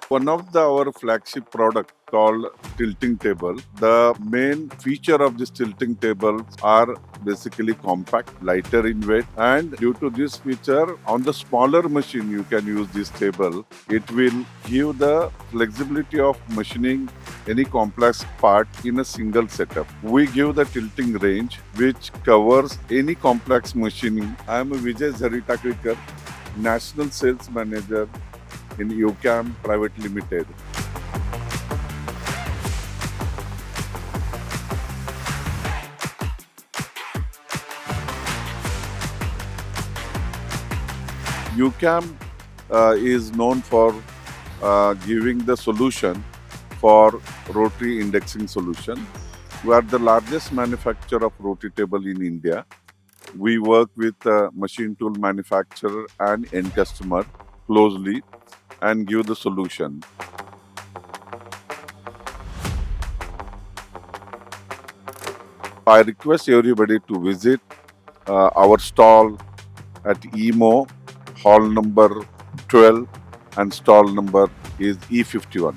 One of our flagship product called tilting table. The main feature of this tilting tables are basically compact, lighter in weight, and due to this feature, on the smaller machine you can use this table. It will give the flexibility of machining any complex part in a single setup. We give the tilting range which covers any complex machining. I am Vijay Zaritaklikar, National Sales Manager in UCAM Private Limited. UCAM is known for giving the solution for rotary indexing solution. We are the largest manufacturer of rotary table in India. We work with machine tool manufacturer and end customer closely and give the solution. I request everybody to visit our stall at EMO, hall number 12, and stall number is E51.